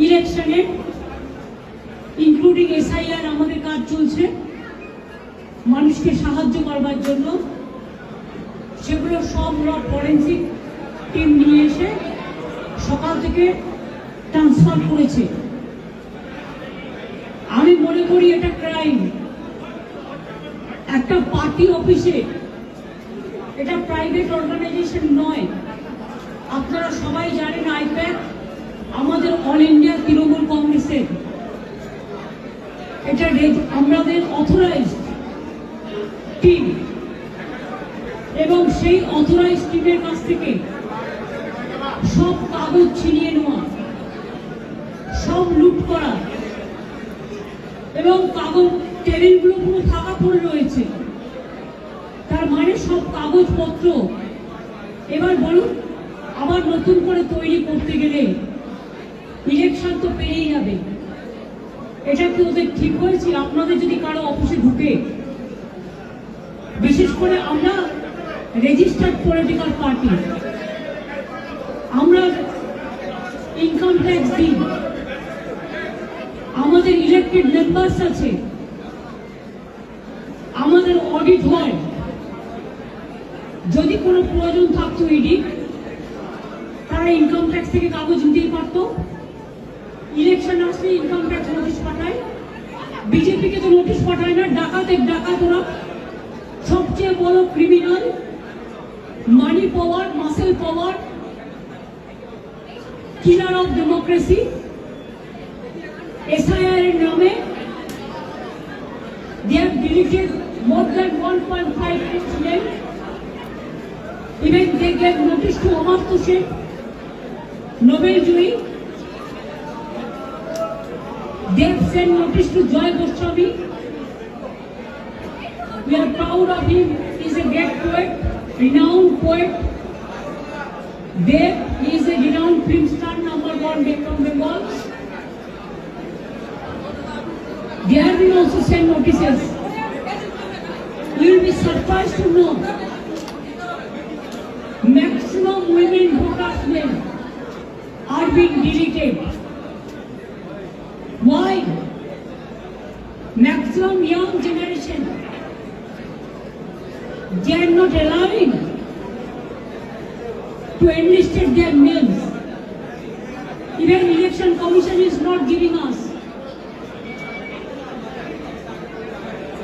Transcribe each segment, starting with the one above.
ইলেকশনে including SIR আমাদের কাজ চলছে মানুষকে সাহায্য করবার জন্য। সেগুলো সব ফরেন্সিক টিম নিয়ে এসে সকাল থেকে ট্রান্সফার করেছে। আমি মনে করি এটা ক্রাইম। একটা পার্টি অফিসে, এটা প্রাইভেট অর্গানাইজেশন নয়। আপনারা সবাই জানেন আইপ্যাক আমাদের অল ইন্ডিয়া তৃণমূল কংগ্রেসের, এটা আমাদের অথরাইজড টিম, এবং সেই অথরাইজড টিমের কাছ থেকে সব কাগজ ছিনিয়ে নেওয়া, সব লুট করা, এবং কাগজ টেবিলগুলো পুরো ফাঁকা পড়ে রয়েছে। তার মানে সব কাগজপত্র এবার বলুন আবার নতুন করে তৈরি করতে গেলে ইলেকশন তো পেরিয়ে যাবে। এটা কি ওদের ঠিক হয়েছে? আপনাদের যদি কারো অফিসে ঢুকে, বিশেষ করে আমরা রেজিস্টার্ড পলিটিক্যাল পার্টি, আমরা ইনকাম ট্যাক্স দিই, আমাদের ইলেক্টেড মেম্বার্স আছে, আমাদের অডিট হয়। যদি কোনো প্রয়োজন থাকতো ইডি, তারা ইনকাম ট্যাক্স থেকে কাগজ নিতেই পারতো। ইলেকশন আসলে ইনকাম ট্যাক্স নোটিশ পাঠায়, বিজেপিকে তো নোটিশ পাঠায় না। ডাকাত ওরা সবচেয়ে বড় criminal, money power, muscle power, killer of democracy. SIR এর নামে they have deleted more than 1.5 million. Even they gave notice to Amartya Sen, Nobel Jui. They have sent notice to Joy Goswami. We are proud of him. He is a great poet, renowned poet. Dev, he is a renowned film star, #1 from Bengal. They have been also sent notices. You will be surprised to know maximum women voters men are being deleted. Why? Maximum young generation, they are not allowing to enlist their names. Even election commission is not giving us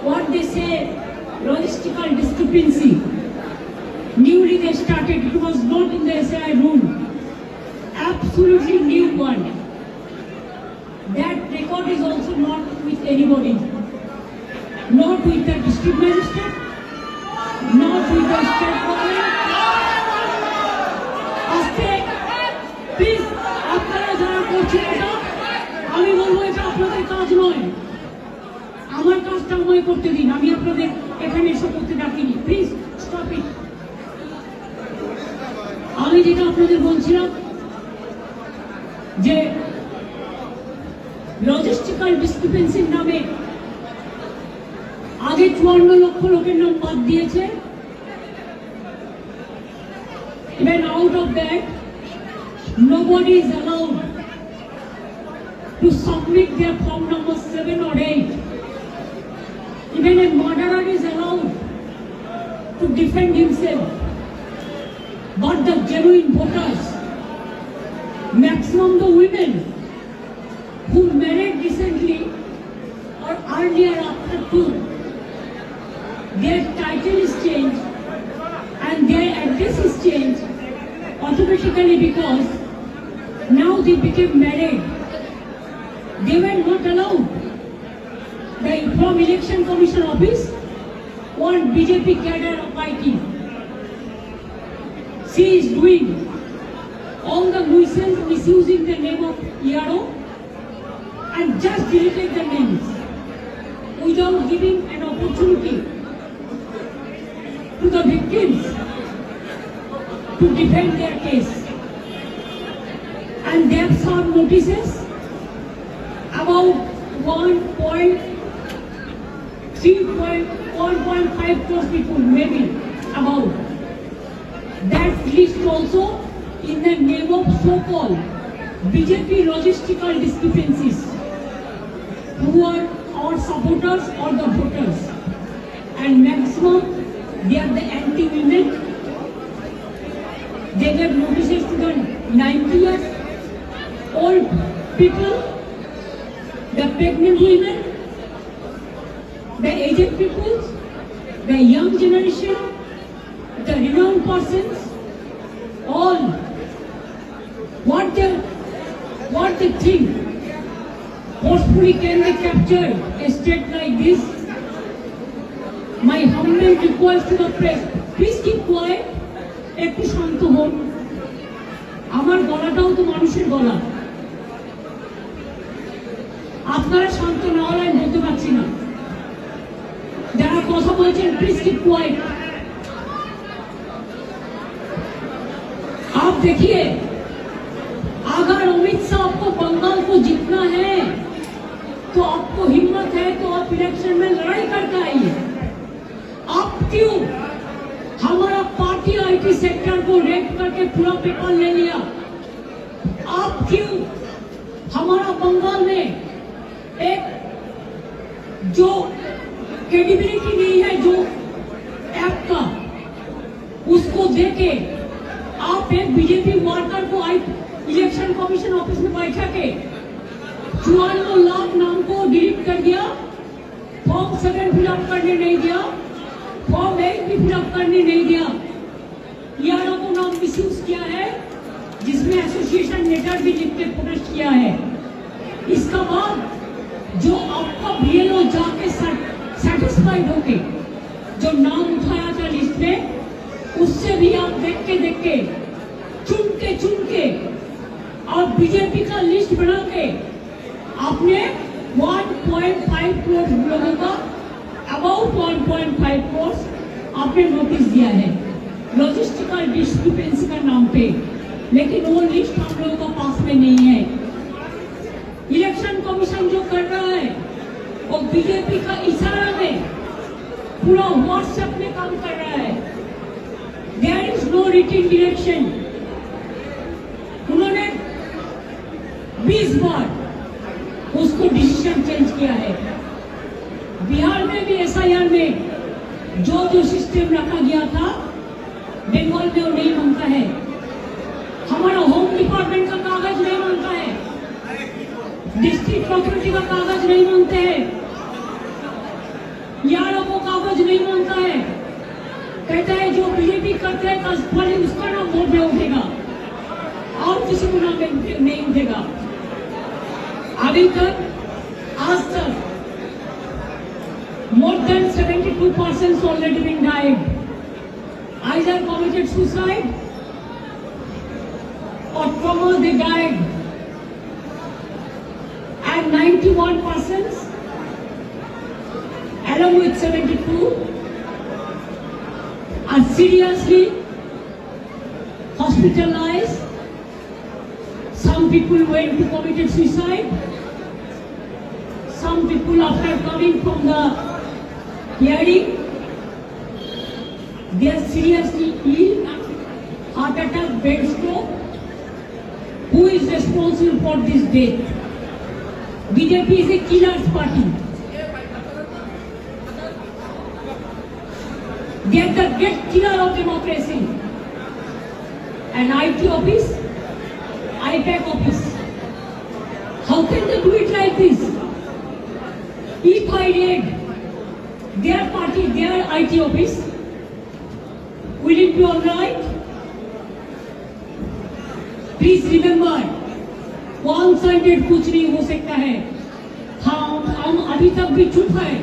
what they say, logistical discrepancy. Newly they started, it was not in the SAI rule. Absolutely new one. That record is also not with anybody. Not with the district magistrate, not with the state government. Please, আপনারা যারা করছেন এটা, আমি বলবো এটা আপনাদের কাজ নয়। আমার কাজটা আমায় করতে দিন, আমি আপনাদের এখানে এসে করতে ডাকিনি। Please stop it. আমি যেটা আপনাদের বলছিলাম যে লজিস্টিক্যাল ডিসক্রিপেন্সির নামে আগে 54 লক্ষ লোকের নাম বাদ দিয়েছে। Even out of that, nobody is allowed to submit their form number 7 or 8. Even a murderer is allowed to defend himself. But the genuine voters, maximum the women who married recently or earlier after 2, their title is changed and their address is changed automatically because now they became married. They were not allowed. From Election Commission Office, one BJP cadre of IT, she is doing all the nuisance, misusing the name of ERO and just deleted the names without giving an opportunity to the victims to defend their case. And they have served notices about 1.5 crore people, maybe about. That list also in the name of so-called BJP logistical discrepancies, who are our supporters or the voters, and maximum they are the anti-women. They gave notices to the 90 years old people, the pregnant women, the aged people, the young generation, the renowned persons, all. What they think forcefully can be captured a state like this. My humble request to the press, please keep quiet. একটু শান্ত হন, আমার গলাটাও তো মানুষের গলা, আপনারা শান্ত না হলে আমি বলতে পারছি না। যারা কথা বলছেন প্লিজ কিপ কোয়াইট। आप देखिए, अगर अमित शाह आपको बंगाल को जीतना है तो आपको हिम्मत है तो आप इलेक्शन में लड़ाई करके आइए। आप क्यों हमारा पार्टी आईटी सेक्टर को रेड करके पूरा पेपर ले लिया? आप क्यों हमारा बंगाल में एक जो क्रेडिबिलिटी नहीं है जो ऐप का, उसको देके आप एक बीजेपी वर्कर को इलेक्शन कमीशन ऑफिस में बैठा के 54 लाख नाम को डिलीट कर दिया, फॉर्म 7 फिलअप करने नहीं दिया, फॉर्म 8 भी फिलअप करने नहीं दिया। यारों को नाम मिसयूज किया है, जिसमें एसोसिएशन लेटर भी लिख के प्रोटेस्ट किया है। इसका बाद जो आपका बीएलओ जाके सेटिस्फाइड होके जो नाम उठाया था लिस्ट में, उससे भी आप देख के चुन के और बीजेपी का लिस्ट बना के आपने 1.5 करोड़ लोगों का, अबाउट 1.5 करोड़ आपने नोटिस दिया है लॉजिस्टिकल डिस्क्रिपेंसी का नाम पे, लेकिन वो लिस्ट हम लोगों का पास में नहीं है। इलेक्शन कमीशन जो कर रहा है वो बीजेपी का इशारा में पूरा व्हाट्सएप में काम कर रहा है। There is no written direction. उन्होंने 20 बार उसको डिसीजन चेंज किया है। बिहार में भी एसआईआर में जो सिस्टम रखा गया था बंगाल में वो नहीं मानता है। हमारा होम डिपार्टमेंट का कागज नहीं मानता है, डिस्ट्रिक्ट प्रॉपर्टी का कागज नहीं मानते हैं, यारों को कागज नहीं मानता है। कहता है जो बीजेपी करते हैं पहले उसका नाम वोट में उठेगा और किसी को नाम नहीं उठेगा। अभी तक आज तक more than 72% already been died, either committed suicide or trauma they died, and 91% along with 72 are seriously hospitalized. Some people went to committed suicide. Some people after coming from the hearing, they are seriously ill, heart attack, brain stroke. Who is responsible for this death? BJP is a killer's party. They are the great killer of democracy. An IT office, IPAC office. How can they do it like this? If I read their party, their IT office, will it be alright? Please remember, one-sided कुछ नहीं हो सकता है। हम अभी तक भी चुप है,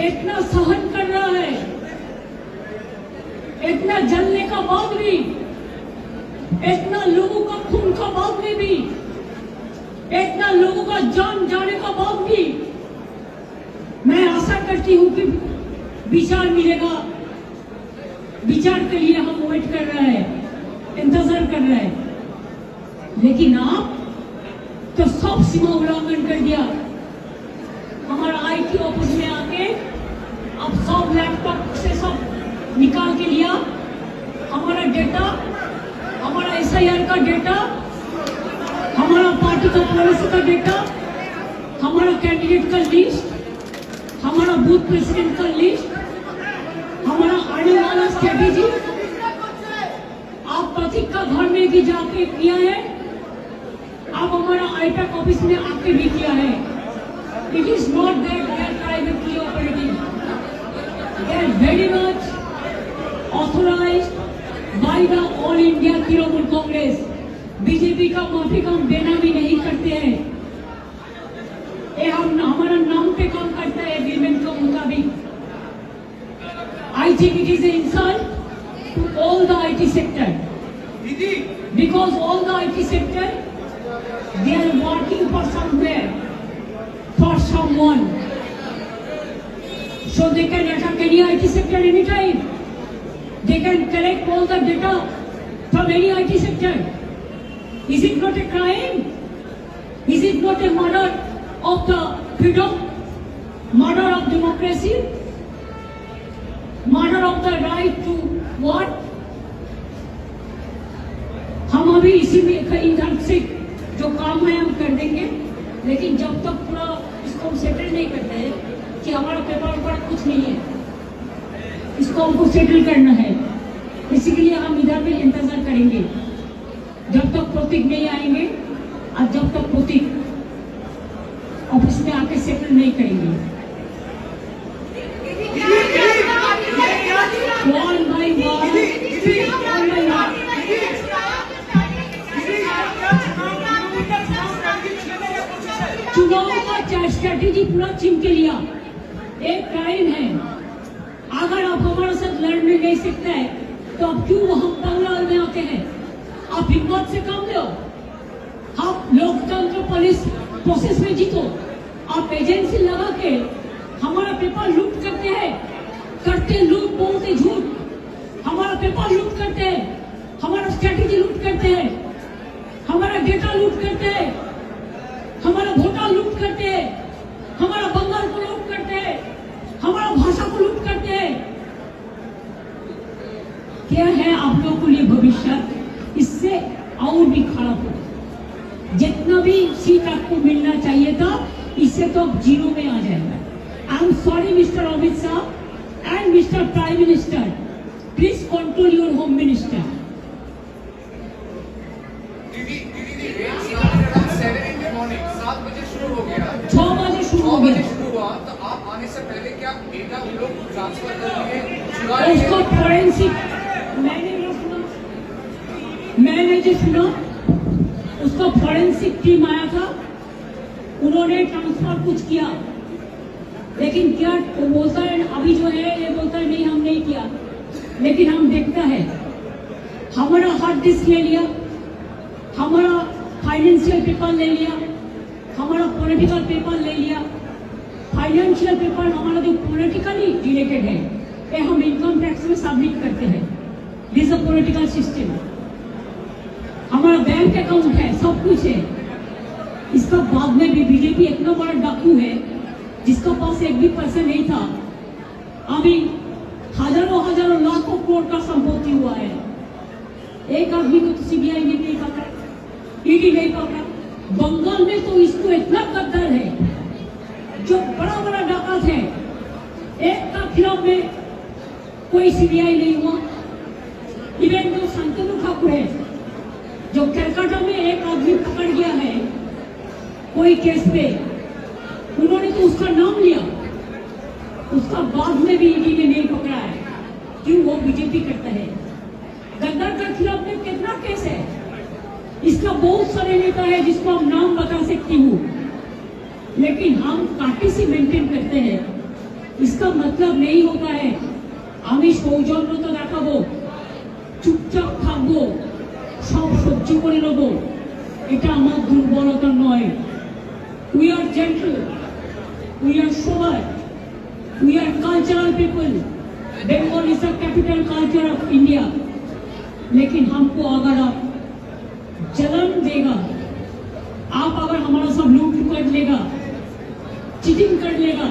इतना सहन कर रहा है, इतना जलने का बाद भी, इतना लोगों का खून का बाद में भी, इतना लोगों का जान जाने का बाद भी मैं आशा करती हूँ कि विचार मिलेगा। विचार के लिए हम वेट कर रहे हैं, इंतजार कर रहे हैं, लेकिन आप तो सब सीमा उल्लंघन कर दिया। हमारा आईटी ऑफिस में आके अब सब लैपटॉप से सब निकाल के लिया, हमारा डेटा, हमारा एसआईआर का डेटा पार्टी का पॉलिसी का डेटा, हमारा कैंडिडेट का लिस्ट, हमारा बूथ प्रेसिडेंट का लिस्ट, हमारा आने वाला स्ट्रेटेजी आप प्रतीक का घर में भी जाके किया है, आप हमारा आईपैक ऑफिस में आके भी किया है। It is not that they are privately operating, they are very much authorised by the all India Trinamool Congress. BJP का माफी का देना भी नहीं करते हैं, ये हम हमारा नाम पे काम करता है एग्रीमेंट के मुताबिक। I think it is an insult to all the IT sector, because all the IT sector they are working for somewhere, for someone, so they can attack any IT sector anytime. They can collect all the data from any IT sector. Is it not a crime? Is it not a murder of the freedom, murder of democracy, murder of the right to what? हम अभी इसी में इधर से जो काम है हम कर देंगे, लेकिन जब तक पूरा इसको हम सेटल नहीं करते हैं कि हमारा पेपर ऊपर कुछ नहीं है, इसको हमको सेटल करना है, इसीलिए हम इधर पे इंतजार करेंगे जब तक प्रतीक नहीं आएंगे और जब तक प्रतीक ऑफिस में आके सेटल नहीं करेंगे। One by one, चुनाव का स्ट्रेटेजी पूरा छीन के लिया, एक क्राइम है। अगर आप हमारे साथ लड़ने नहीं सकते हैं तो आप क्यों हम बंगाल में आते हैं? आप हिम्मत से काम लो, आप लोकतंत्र पुलिस प्रोसेस में जीतो। आप एजेंसी लगा के हमारा पेपर लूट करते हैं, करते लूट, बोलते झूठ, हमारा पेपर लूट करते हैं, हमारा स्ट्रेटेजी लूट करते हैं, हमारा डेटा लूट करते हैं, हमारा वोटर लूट करते हैं, हमारा बंगाल को लूट करते हैं, हमारा भाषा को लूट करते हैं। क्या है आप लोगों के लिए भविष्य? इससे और भी खराब हो। जितना भी सीट आपको मिलना चाहिए था, इससे तो अब जीरो में आ जाएगा। I am sorry mister Amit Shah and mister prime minister, please control your home minister. 7 बजे शुरू हो गया, 6 बजे शुरू हो गया। हुआ तो आप आने से पहले क्या डेटा हम लोग ट्रांसफर करेंगे? उसको फॉरेंसिक, मैंने जो सुना उसका फॉरेंसिक टीम आया था, उन्होंने ट्रांसफर कुछ किया, लेकिन क्या वो बोलता है अभी जो है ये बोलता है नहीं हम नहीं किया, लेकिन हम देखता है हमारा हार्ड डिस्क ले लिया, हमारा फाइनेंशियल पेपर ले लिया, हमारा पॉलिटिकल पेपर ले लिया। फाइनेंशियल पेपर हमारा जो पॉलिटिकली रिलेटेड है ये हम इनकम टैक्स में सबमिट करते हैं, दिस अ पॉलिटिकल सिस्टम। हमारा बैंक अकाउंट है, सब कुछ है। इसका बाद में भी बीजेपी इतना बड़ा डाकू है जिसका पास एक भी पैसा नहीं था, अभी हजारों हजारों लाखों करोड़ का संपत्ति हुआ है। एक आदमी को तो सीबीआई ने नहीं पकड़ा, ईडी नहीं पकड़ा। बंगाल में तो इसको इतना गद्दार है, जो बड़ा बड़ा डाकत है, एक का खिलाफ में कोई सीबीआई नहीं हुआ। इवन जो शांतनु ठाकुर है, जो कलकत्ता में एक आदमी पकड़ गया है कोई केस पे, उन्होंने तो उसका नाम लिया, उसका बाद में भी ईडी ने नहीं पकड़ा है। क्यों? वो बीजेपी करता है। गद्दार के खिलाफ में कितना केस है, इसका बहुत सारे नेता है जिसको हम नाम बता सकती हूँ, लेकिन हम पार्टी से मेंटेन करते हैं। इसका मतलब नहीं होता है আমি সৌজন্যতা দেখাবো, চুপচাপ থাকবো, সব সহ্য করে নেব, এটা আমার দুর্বলতা নয়। We are gentle, we are sober, we are cultural people. Bengal is the capital culture of India. लेकिन हमको अगर आप जलन देगा, आप अगर हमारा सब लूट कर लेगा, चीटिंग कर लेगा,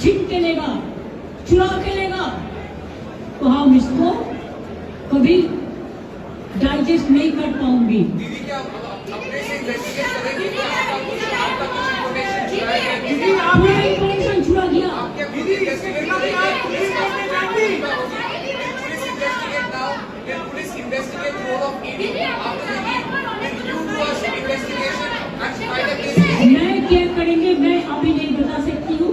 छीन के लेगा, चुरा के लेगा, तो हम इसको कभी डाइजेस्ट नहीं कर पाऊंगी। दीदी क्या अपने से इन्वेस्टिगेट करेंगे? कहेंगे कि आपका कुछ इन्फॉर्मेशन छुपाया गया है? पूरा इंफॉर्मेशन छुड़ा गया। आप क्या खुद इन्वेस्टिगेट करेंगे? Police investigate now? Can police investigate the role of ED after the leak? Will you do a investigation and find a case? मैं क्या करेंगे मैं अभी नहीं बता सकती हूँ।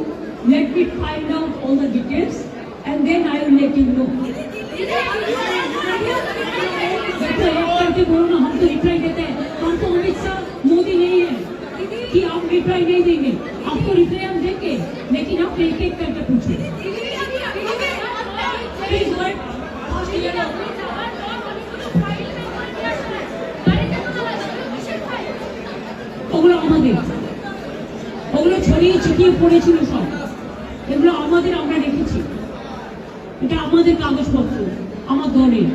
Let me find out all the details and then I will let you know. देखो एक करके बोलो ना, हम तो रिप्लाई देते हैं। हम तो अमित शाह मोदी नहीं है कि आप रिप्लाई नहीं देंगे। आपको रिप्लाई हम देंगे, लेकिन आप एक एक करके पूछिए। Please wait. ওগুলো আমাদের, ওগুলো ছড়িয়ে ছিটিয়ে পড়েছিল সব, এগুলো আমাদের, আমরা রেখেছি। এটা আমাদের কাগজপত্র, আমার দলের।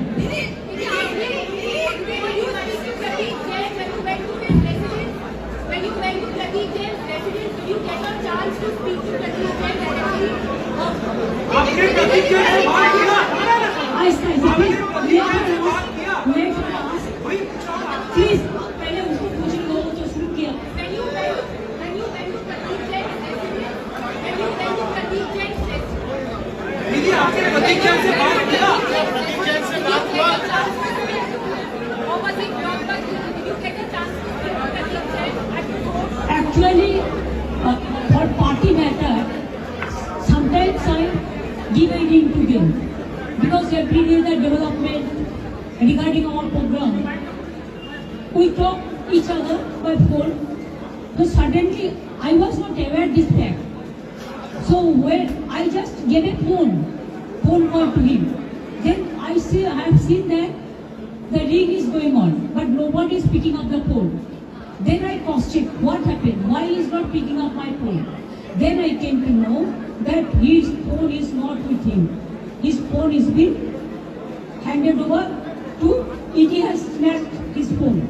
प्लीज पहले उसको पूछ लो तो शुरू किया। दीदी आपके प्रतीक जैन से बात किया? Actually, for party matter, sometimes I give a ring to them because every day the development regarding our program, we talk each other by phone. So suddenly I was not aware this fact. So when I just gave a phone call to him, then I have seen that the ring is going on, but nobody is picking up the phone. Then I cross-checked what happened, why he is not picking up my phone. Then I came to know that his phone is not with him. His phone is been handed over to ED has snatched his phone.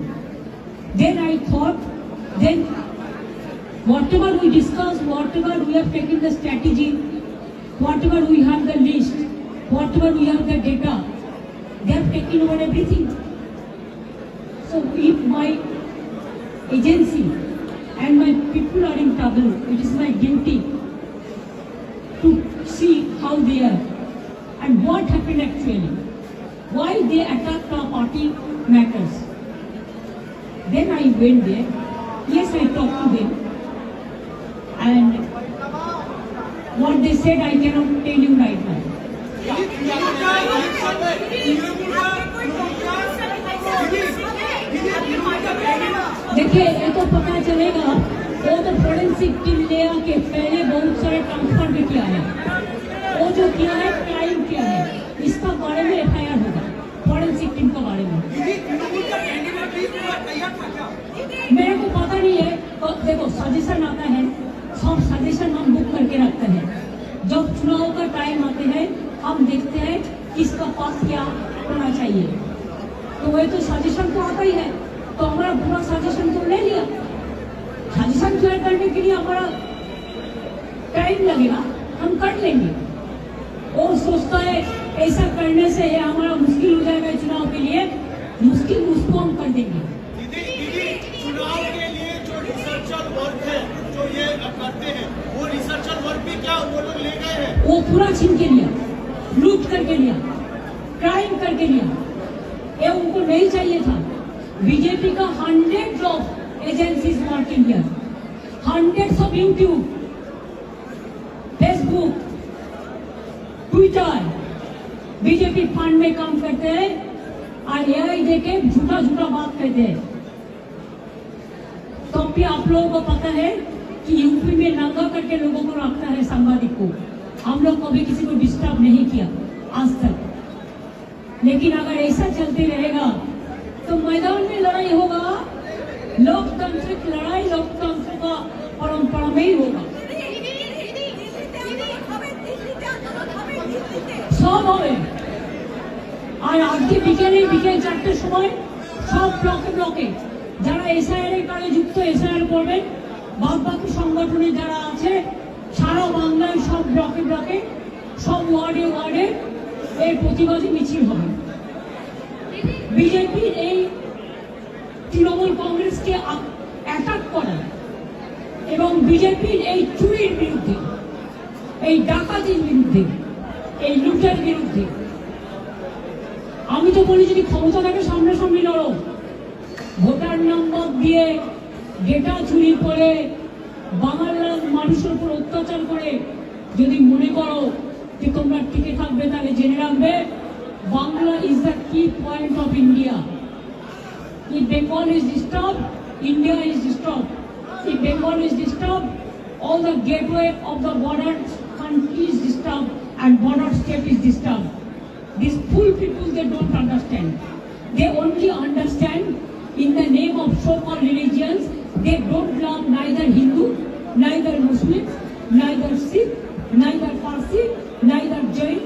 Then I thought, then whatever we discussed, whatever we have taken the strategy, whatever we have the list, whatever we have the data, they have taken over everything. So if my agency and my people are in trouble, it is my duty to see how they are and what happened actually, why they attacked our party matters. Then I went there, yes, I talked to them, and what they said I cannot tell you right now. देखिए ये तो पता चलेगा, वो तो forensic team ले आके पहले बहुत सारे ट्रांसफर भी किया है, वो जो किया है क्राइम किया है, इसका बारे में FIR होगा फोरेंसिक टीम के बारे में। मेरे को पता नहीं है, तो देखो सजेशन आता है, सब सजेशन हम बुक करके रखते हैं। जब चुनाव का टाइम आते हैं हम देखते हैं किसका पास क्या होना चाहिए, तो वही तो सजेशन तो आता ही है, तो हमारा पूरा सजेशन तो ले लिया। सजेशन क्लियर करने के लिए हमारा टाइम लगेगा, हम कर लेंगे। और सोचता है ऐसा करने से ये हमारा मुश्किल हो जाएगा चुनाव के लिए, मुश्किल उसको हम कर देंगे। दीदी चुनाव के लिए जो रिसर्चर वर्क है जो ये करते हैं, वो रिसर्चर वर्क भी क्या वो लोग ले गए हैं? वो पूरा छीन के लिया, लूट करके लिया, क्राइम करके लिया, ये उनको नहीं चाहिए था। बीजेपी का 100 of agencies working here, 100 of YouTube, Facebook, Twitter, BJP fund में काम करते हैं और AI देके झूठा झूठा बात कहते हैं। तो भी आप लोगों को पता है कि यूपी में नंगा करके लोगों को रखता है सांबादिक को। हम लोग कभी किसी को डिस्टर्ब नहीं किया आज तक, लेकिन अगर ऐसा चलते रहेगा तो मैदान में लड़ाई होगा, लोकतांत्रिक लड़ाई लोकतंत्र का परंपरा में ही होगा। सब হবে। আর আজকে বিকেল 4টের সময় সব ব্লকে যারা SIR এর কাজে যুক্ত SIR করবেন, বাদ বাকি সংগঠনে যারা আছে সারা বাংলায় সব ব্লকে সব ওয়ার্ডে এই প্রতিবাদী মিছিল হবে। বিজেপির এই তৃণমূল কংগ্রেসকে এত অ্যাটাক করা এবং বিজেপির এই চুরির বিরুদ্ধে, এই ডাকাতির বিরুদ্ধে, এই লুটের বিরুদ্ধে আমি তো বলি যদি ক্ষমতা থাকে সামনাসামনি লড়ো। ভোটার নম্বর দিয়ে ডেটা চুরি করে বাংলার মানুষের উপর অত্যাচার করে যদি মনে করো যে তোমরা টিকে থাকবে, তাহলে জেনে রাখবে বাংলা ইজ দ্য কি point of India. If Bengal is disturbed, India is disturbed. If Bengal is disturbed, all the gateway of the border country is disturbed and border state is disturbed. These fool people, they don't understand. They only understand in the name of so-called religions. They don't love neither Hindu, neither Muslims, neither Sikh, neither Parsi, neither Jain,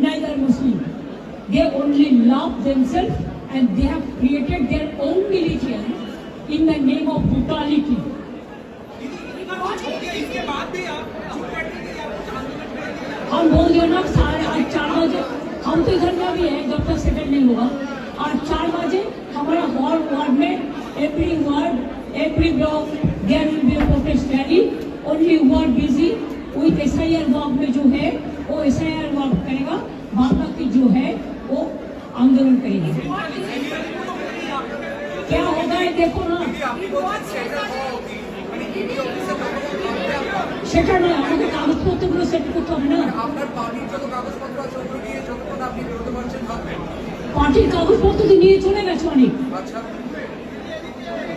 neither Muslim. They only love themselves and they have created their own religion in the name of brutality. हम बोल दिया ना साढ़े 4 बजे हम तो इधर में भी है जब तक सेटल नहीं होगा। और 4 बजे हमारा हर वार्ड में every block there will be a protest rally. Only ward busy with SIR work में जो है वो SIR वर्क करेगा, बाकी जो है वो आंदोलन करेगा। क्या होगा है देखो ना। সেটা নয়, আমাকে কাগজপত্রগুলো সেট করতে হবে না। আপনার পার্টির যত কাগজপত্র আছে ওগুলো নিয়ে যতক্ষণ আপনি বেরোতে পারছেন ভাববেন। পার্টির কাগজপত্র তো নিয়ে চলে গেছে অনেক, আচ্ছা,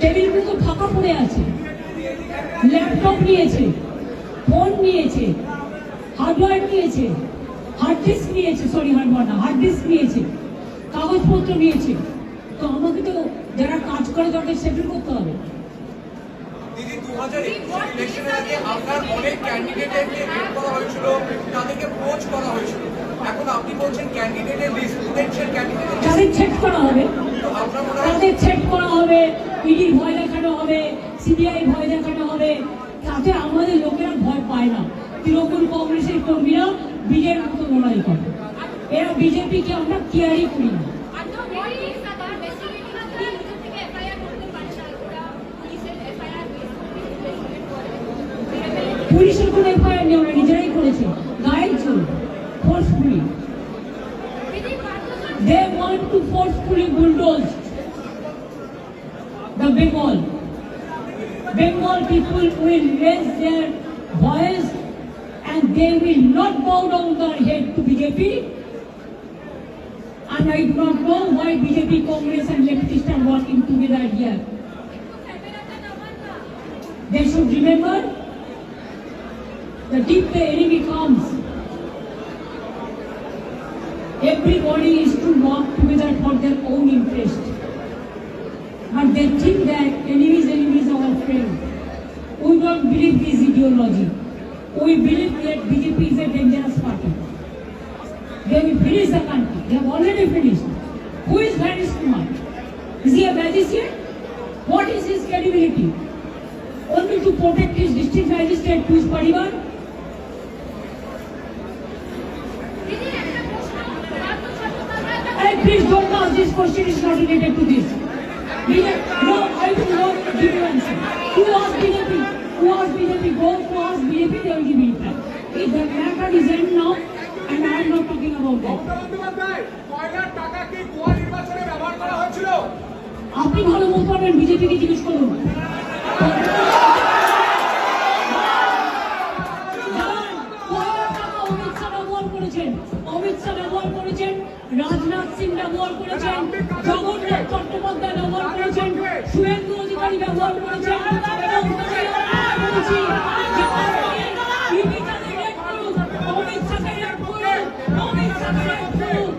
টেবিলগুলো তো ফাঁকা পড়ে আছে, ল্যাপটপ নিয়েছে, ফোন নিয়েছে, হার্ডওয়্যার নিয়েছে, হার্ড ডিস্ক নিয়েছে, সরি হার্ডওয়্যার না, হার্ড ডিস্ক নিয়েছে, কাগজপত্র নিয়েছে। তো আমাকে তো যারা কাজ করে তাদের সেটেল করতে হবে। দিদি 2021 ইলেকশনের আগে আপনার অনেক ক্যান্ডিডেটকে রেড করা হয়েছিল, তাদেরকে পোচ করা হয়েছিল। এখন আপনি বলছেন ক্যান্ডিডেটের লিস্ট, পোটেনশিয়াল ক্যান্ডিডেটের তাদের সেট করা হবে, তো আপনার মনে হয় তাদের সেট করা হবে, ইডির ভয় দেখানো হবে, সিবিআই ভয় দেখানো হবে। তাতে আমাদের লোকেরা ভয় পায় না। তৃণমূল কংগ্রেসের কর্মীরা বিজেপির মতো লড়াই করে। এরা বিজেপিকে আমরা কেয়ারই করি না। পুলিশের কোনো এফআইআর নেই, ওরা নিজেরাই করেছে, গায়ের জোর, forcefully. They want to forcefully bulldoze the Bengal. Bengal people will raise their voice and they will not bow down their head to BJP. And I do not know why BJP, Congress and leftists are working together here. They should remember that if the enemy comes, everybody is to work together for their own interest. But they think that enemies are our friend. We don't believe this ideology. We believe that BJP is a dangerous party. They will finish the country. They have already finished. Who is Manish Kumar? Is he a magician? What is his credibility? Only to protect his district magistrate to his parivar? Please don't ask this question, is not related to this. No, I will not give you answer. Who asked BJP? Who asked BJP? Go to ask BJP, they will give you reply. If the matter is end now, and I am not talking about that. আপনি ভালো বলতে পারবেন, বিজেপিকে জিজ্ঞেস করুন। অমিত শাহ ব্যবহার করেছেন, রাজনাথ সিং ব্যবহার করেছেন, জগন্নাথ চট্টোপাধ্যায় ব্যবহার করেছেন, শুভেন্দু অধিকারী ব্যবহার করেছেন। অমিত শাহকে রেড করুন, অমিত শাহকে রেড করুন, অমিত শাহকে রেড করুন।